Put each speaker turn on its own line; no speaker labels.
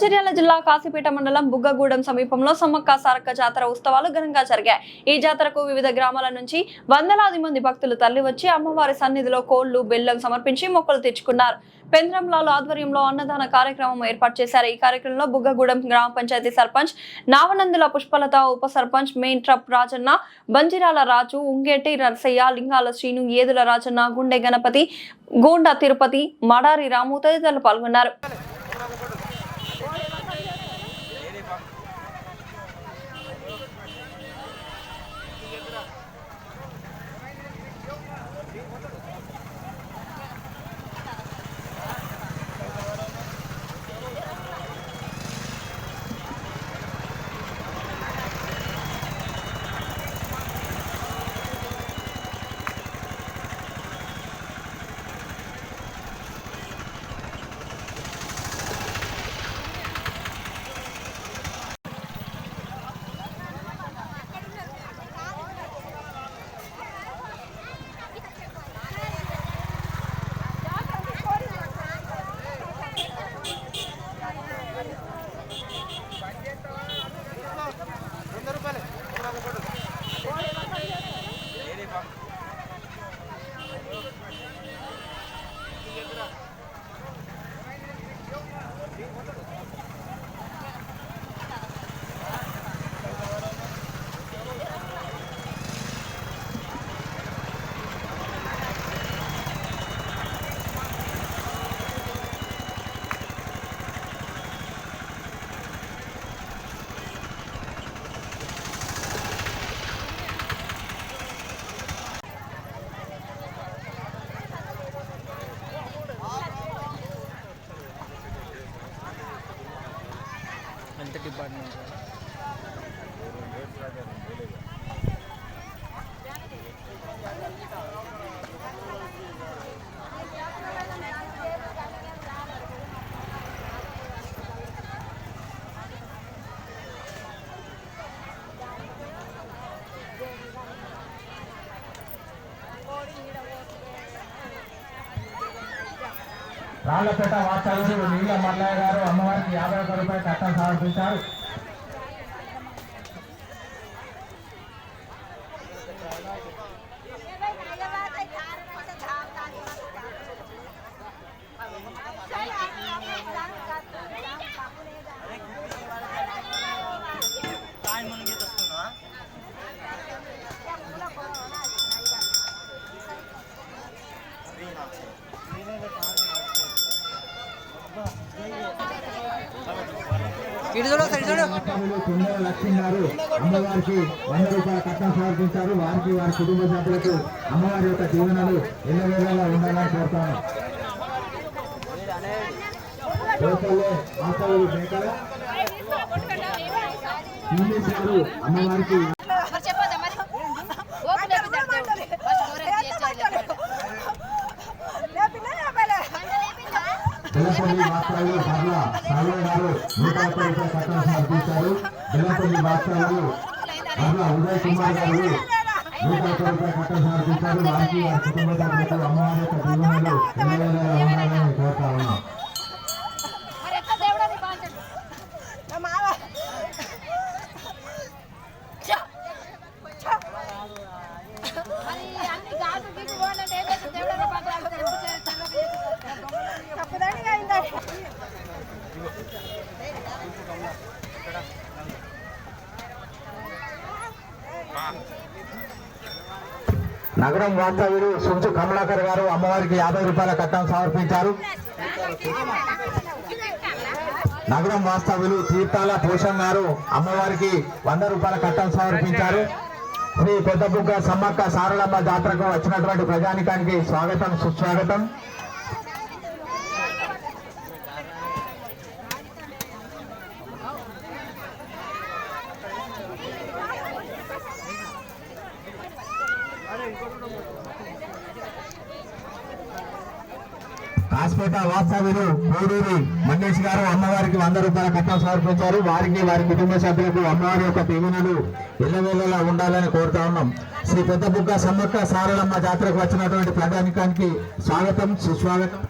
మంచిర్యాల జిల్లా కాశీపేట మండలం బుగ్గగూడెం సమీపంలో సమ్మక్క సారక్క జాతర ఉత్సవాలు ఘనంగా జరిగాయి. ఈ జాతరకు వివిధ గ్రామాల నుంచి వందలాది మంది భక్తులు తరలివచ్చి అమ్మవారి సన్నిధిలో కోళ్లు, బెల్లం సమర్పించి మొక్కులు తెచ్చుకున్నారు. పెంద్రంలాల్ ఆధ్వర్యంలో అన్నదాన కార్యక్రమం ఏర్పాటు చేశారు. ఈ కార్యక్రమంలో బుగ్గగూడెం గ్రామ పంచాయతీ సర్పంచ్ నావనందుల పుష్పలత, ఉప సర్పంచ్ మెయిన్ ట్రప్ రాజన్న, బంజిరాల రాజు, ఉంగేటి నరసయ్య, లింగాల శ్రీను, ఏదుల రాజన్న, గుండె గణపతి, గోండా తిరుపతి, మడారి రాము తదితరులు పాల్గొన్నారు.
డిపార్ట్మెంట్
రాళ్లపేట వాస్తవ్యులు నీళ్ళ మల్లయ్య గారు అమ్మవారికి 51 రూపాయలు కట్టం సమర్పించారు. లక్ష్మీగారు అమ్మవారికి 100 రూపాయల కట్టం సమర్పించారు. వారికి వారి కుటుంబ సభ్యులకు అమ్మవారి యొక్క దీవెనలు ఎల్లవేళలా ఉండాలని కోరుతాను. అమ్మవారికి బెల్లంపల్లి వాస్తవ్యులు పర్ల సాగర్ గారు 150 రూపాయల కట్టం సమర్పించారు. బెల్లంపల్లి వాస్తవ్యులు పర్ల ఉదయ్ కుమార్ గారు 150 రూపాయల కట్టం సమర్పించారు. వారికి వారి కుటుంబ సభ్యులకు అమ్మవారి యొక్క దీవెనలు ఎల్లవేళలా ఉండాలని కోరుతా ఉన్నాం. నగరం వాస్తవ్యులు సుంచు కమలాకర్ గారు అమ్మవారికి 50 రూపాయల కట్టం సమర్పించారు. నగరం వాస్తవ్యులు తీర్థాల పోషం గారు అమ్మవారికి 100 రూపాయల కట్టం సమర్పించారు. శ్రీ పెద్దబుగ్గ సమ్మక్క సారలమ్మ జాతరకు వచ్చినటువంటి ప్రజానికానికి స్వాగతం, సుస్వాగతం. కాశీపేట వాస్తవ్యులు కోడూరి మహేష్ గారు అమ్మవారికి 100 రూపాయల కట్టం సమర్పించారు. వారికి వారి కుటుంబ సభ్యులకు అమ్మవారి యొక్క దీవెనలు ఎల్లవేళలా ఉండాలని కోరుతా ఉన్నాం. శ్రీ పెద్దబుగ్గ సమ్మక్క సారలమ్మ జాతరకు వచ్చినటువంటి ప్రజానికానికి స్వాగతం, సుస్వాగతం.